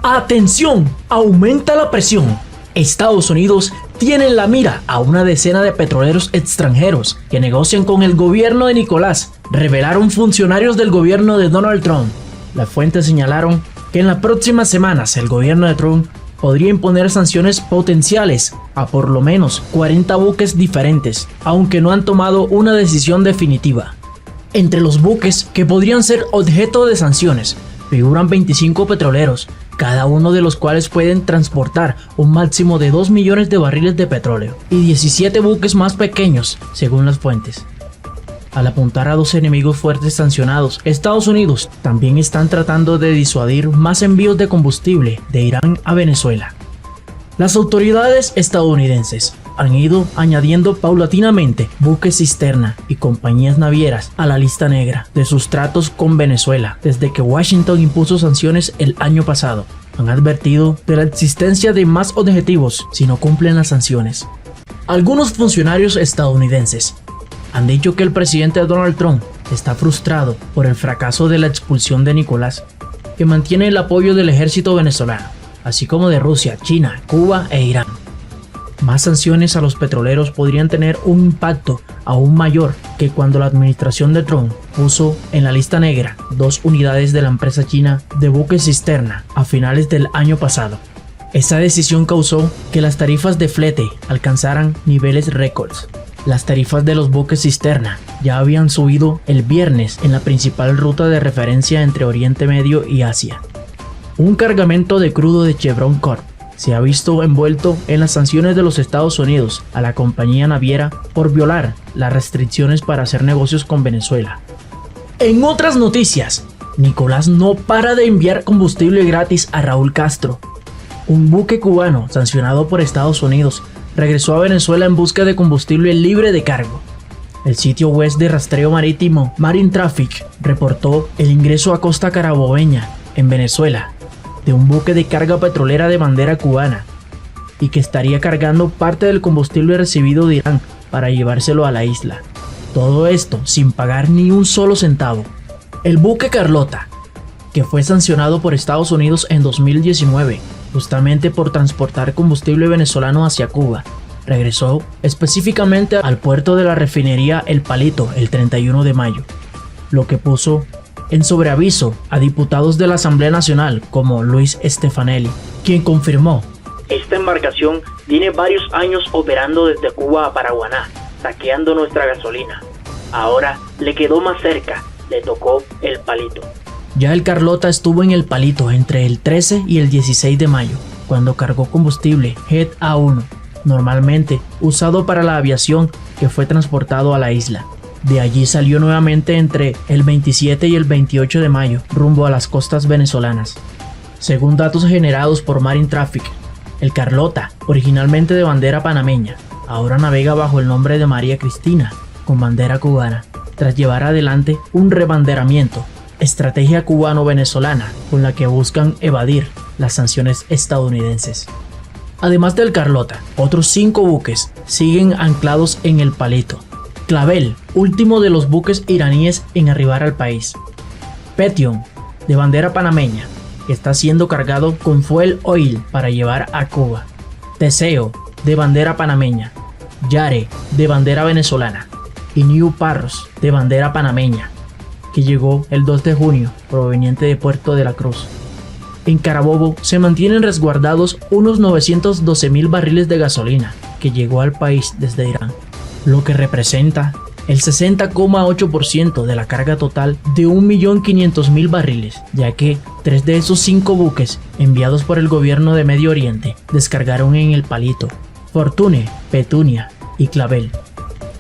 ¡Atención! Aumenta la presión. Estados Unidos tiene en la mira a una decena de petroleros extranjeros que negocian con el gobierno de Nicolás, revelaron funcionarios del gobierno de Donald Trump. Las fuentes señalaron que en las próximas semanas el gobierno de Trump podría imponer sanciones potenciales a por lo menos 40 buques diferentes, aunque no han tomado una decisión definitiva. Entre los buques que podrían ser objeto de sanciones figuran 25 petroleros, cada uno de los cuales pueden transportar un máximo de 2 millones de barriles de petróleo, y 17 buques más pequeños, según las fuentes. Al apuntar a dos enemigos fuertes sancionados, Estados Unidos también están tratando de disuadir más envíos de combustible de Irán a Venezuela. Las autoridades estadounidenses han ido añadiendo paulatinamente buques cisterna y compañías navieras a la lista negra de sus tratos con Venezuela desde que Washington impuso sanciones el año pasado. Han advertido de la existencia de más objetivos si no cumplen las sanciones. Algunos funcionarios estadounidenses han dicho que el presidente Donald Trump está frustrado por el fracaso de la expulsión de Nicolás, que mantiene el apoyo del ejército venezolano, así como de Rusia, China, Cuba e Irán. Más sanciones a los petroleros podrían tener un impacto aún mayor que cuando la administración de Trump puso en la lista negra 2 unidades de la empresa china de buques cisterna a finales del año pasado. Esa decisión causó que las tarifas de flete alcanzaran niveles récords. Las tarifas de los buques cisterna ya habían subido el viernes en la principal ruta de referencia entre Oriente Medio y Asia. Un cargamento de crudo de Chevron Corp se ha visto envuelto en las sanciones de los Estados Unidos a la compañía naviera por violar las restricciones para hacer negocios con Venezuela. En otras noticias, Nicolás no para de enviar combustible gratis a Raúl Castro. Un buque cubano sancionado por Estados Unidos regresó a Venezuela en busca de combustible libre de cargo. El sitio web de rastreo marítimo Marine Traffic reportó el ingreso a costa carabobeña, en Venezuela, de un buque de carga petrolera de bandera cubana y que estaría cargando parte del combustible recibido de Irán para llevárselo a la isla. Todo esto sin pagar ni un solo centavo. El buque Carlota, que fue sancionado por Estados Unidos en 2019, justamente por transportar combustible venezolano hacia Cuba, regresó específicamente al puerto de la refinería El Palito el 31 de mayo, lo que puso en sobreaviso a diputados de la Asamblea Nacional como Luis Stefanelli, quien confirmó: esta embarcación tiene varios años operando desde Cuba a Paraguaná, saqueando nuestra gasolina. Ahora le quedó más cerca, le tocó El Palito. Ya el Carlota estuvo en El Palito entre el 13 y el 16 de mayo, cuando cargó combustible Jet A1, normalmente usado para la aviación, que fue transportado a la isla. De allí salió nuevamente entre el 27 y el 28 de mayo, rumbo a las costas venezolanas. Según datos generados por Marine Traffic, el Carlota, originalmente de bandera panameña, ahora navega bajo el nombre de María Cristina, con bandera cubana, tras llevar adelante un rebanderamiento, estrategia cubano-venezolana con la que buscan evadir las sanciones estadounidenses. Además del Carlota, otros 5 buques siguen anclados en El Palito. Clavel, último de los buques iraníes en arribar al país. Petion, de bandera panameña, que está siendo cargado con fuel oil para llevar a Cuba. Teseo, de bandera panameña. Yare, de bandera venezolana. Y New Parros, de bandera panameña, que llegó el 2 de junio, proveniente de Puerto de la Cruz. En Carabobo se mantienen resguardados unos 912.000 barriles de gasolina que llegó al país desde Irán, lo que representa el 60,8% de la carga total de 1.500.000 barriles, ya que 3 de esos 5 buques enviados por el gobierno de Medio Oriente descargaron en El Palito, Fortune, Petunia y Clavel.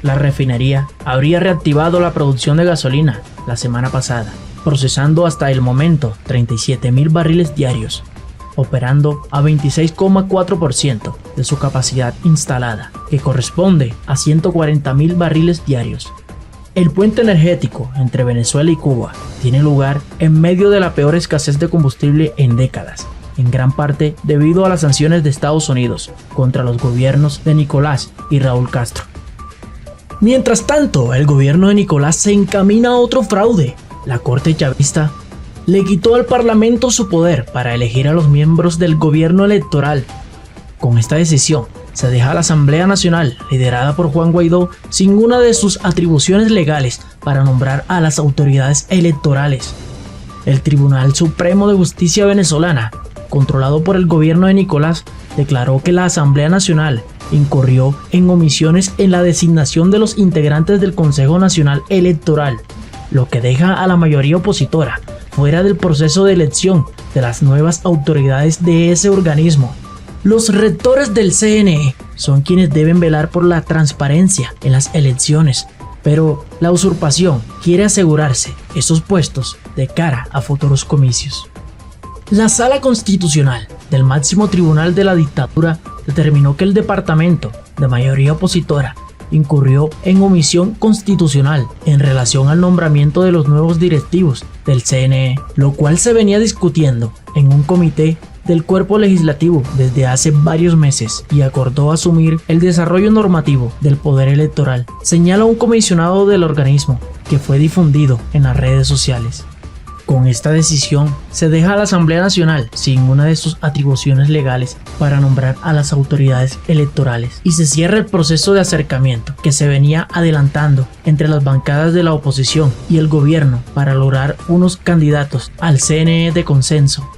La refinería habría reactivado la producción de gasolina la semana pasada, procesando hasta el momento 37.000 barriles diarios, operando a 26,4% de su capacidad instalada, que corresponde a 140.000 barriles diarios. El puente energético entre Venezuela y Cuba tiene lugar en medio de la peor escasez de combustible en décadas, en gran parte debido a las sanciones de Estados Unidos contra los gobiernos de Nicolás y Raúl Castro. Mientras tanto, el gobierno de Nicolás se encamina a otro fraude. La corte chavista le quitó al Parlamento su poder para elegir a los miembros del gobierno electoral. Con esta decisión, se deja a la Asamblea Nacional, liderada por Juan Guaidó, sin una de sus atribuciones legales para nombrar a las autoridades electorales. El Tribunal Supremo de Justicia venezolana, controlado por el gobierno de Nicolás, declaró que la Asamblea Nacional incurrió en omisiones en la designación de los integrantes del Consejo Nacional Electoral, lo que deja a la mayoría opositora fuera del proceso de elección de las nuevas autoridades de ese organismo. Los rectores del CNE son quienes deben velar por la transparencia en las elecciones, pero la usurpación quiere asegurarse esos puestos de cara a futuros comicios. La Sala Constitucional del máximo tribunal de la dictadura determinó que el departamento de mayoría opositora incurrió en omisión constitucional en relación al nombramiento de los nuevos directivos del CNE, lo cual se venía discutiendo en un comité del cuerpo legislativo desde hace varios meses y acordó asumir el desarrollo normativo del poder electoral, señala un comisionado del organismo que fue difundido en las redes sociales. Con esta decisión, se deja a la Asamblea Nacional sin una de sus atribuciones legales para nombrar a las autoridades electorales y se cierra el proceso de acercamiento que se venía adelantando entre las bancadas de la oposición y el gobierno para lograr unos candidatos al CNE de consenso.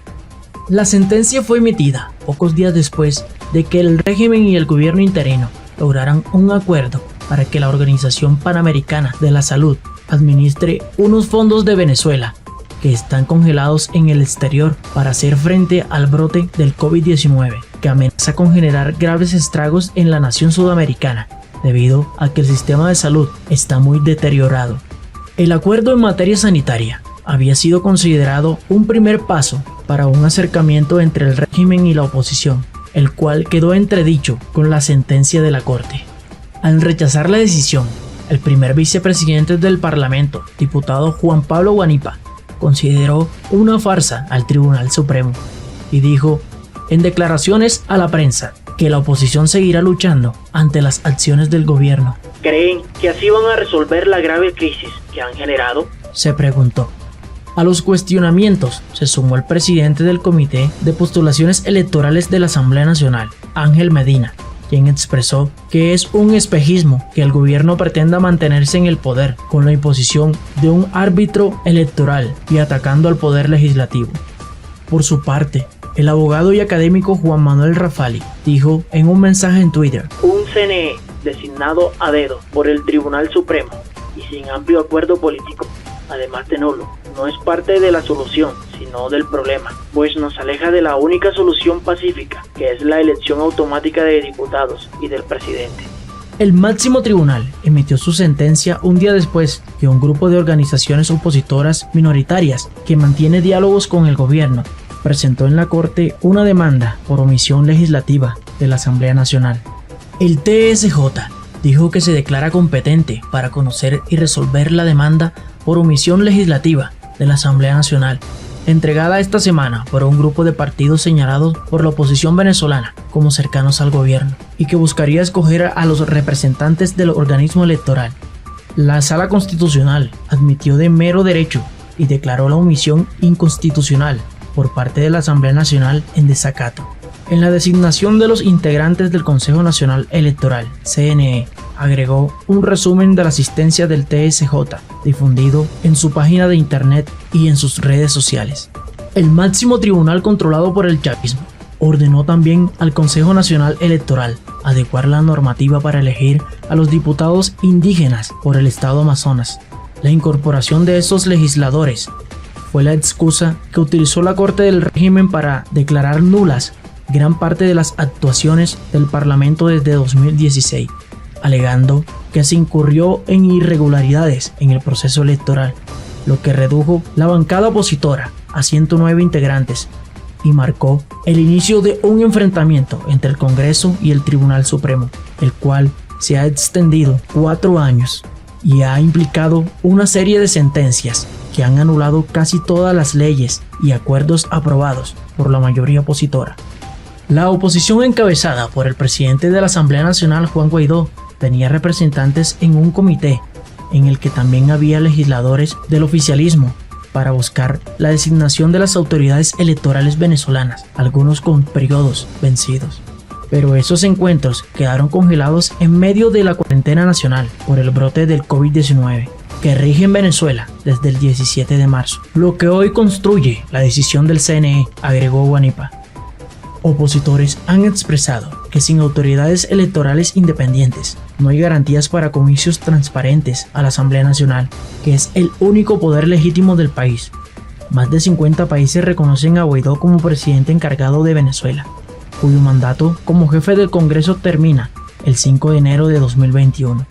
La sentencia fue emitida pocos días después de que el régimen y el gobierno interino lograran un acuerdo para que la Organización Panamericana de la Salud administre unos fondos de Venezuela que están congelados en el exterior para hacer frente al brote del COVID-19, que amenaza con generar graves estragos en la nación sudamericana, debido a que el sistema de salud está muy deteriorado. El acuerdo en materia sanitaria había sido considerado un primer paso para un acercamiento entre el régimen y la oposición, el cual quedó entredicho con la sentencia de la Corte. Al rechazar la decisión, el primer vicepresidente del Parlamento, diputado Juan Pablo Guanipa, consideró una farsa al Tribunal Supremo y dijo en declaraciones a la prensa que la oposición seguirá luchando ante las acciones del gobierno. ¿Creen que así van a resolver la grave crisis que han generado?, se preguntó. A los cuestionamientos se sumó el presidente del Comité de Postulaciones Electorales de la Asamblea Nacional, Ángel Medina, quien expresó que es un espejismo que el gobierno pretenda mantenerse en el poder con la imposición de un árbitro electoral y atacando al poder legislativo. Por su parte, el abogado y académico Juan Manuel Rafali dijo en un mensaje en Twitter: un CNE designado a dedo por el Tribunal Supremo y sin amplio acuerdo político, además de nulo, no es parte de la solución, sino del problema, pues nos aleja de la única solución pacífica, que es la elección automática de diputados y del presidente. El máximo tribunal emitió su sentencia un día después que un grupo de organizaciones opositoras minoritarias que mantiene diálogos con el gobierno presentó en la Corte una demanda por omisión legislativa de la Asamblea Nacional. El TSJ dijo que se declara competente para conocer y resolver la demanda por omisión legislativa de la Asamblea Nacional, entregada esta semana por un grupo de partidos señalados por la oposición venezolana como cercanos al gobierno, y que buscaría escoger a los representantes del organismo electoral. La Sala Constitucional admitió de mero derecho y declaró la omisión inconstitucional por parte de la Asamblea Nacional en desacato. En la designación de los integrantes del Consejo Nacional Electoral, CNE, agregó un resumen de la asistencia del TSJ, difundido en su página de internet y en sus redes sociales. El máximo tribunal controlado por el chavismo ordenó también al Consejo Nacional Electoral adecuar la normativa para elegir a los diputados indígenas por el estado Amazonas. La incorporación de estos legisladores fue la excusa que utilizó la Corte del régimen para declarar nulas gran parte de las actuaciones del Parlamento desde 2016, alegando que se incurrió en irregularidades en el proceso electoral, lo que redujo la bancada opositora a 109 integrantes y marcó el inicio de un enfrentamiento entre el Congreso y el Tribunal Supremo, el cual se ha extendido 4 años y ha implicado una serie de sentencias que han anulado casi todas las leyes y acuerdos aprobados por la mayoría opositora. La oposición encabezada por el presidente de la Asamblea Nacional, Juan Guaidó, tenía representantes en un comité en el que también había legisladores del oficialismo para buscar la designación de las autoridades electorales venezolanas, algunos con periodos vencidos. Pero esos encuentros quedaron congelados en medio de la cuarentena nacional por el brote del COVID-19 que rige en Venezuela desde el 17 de marzo, lo que hoy construye la decisión del CNE, agregó Guanipa. Opositores han expresado que sin autoridades electorales independientes no hay garantías para comicios transparentes a la Asamblea Nacional, que es el único poder legítimo del país. Más de 50 países reconocen a Guaidó como presidente encargado de Venezuela, cuyo mandato como jefe del Congreso termina el 5 de enero de 2021.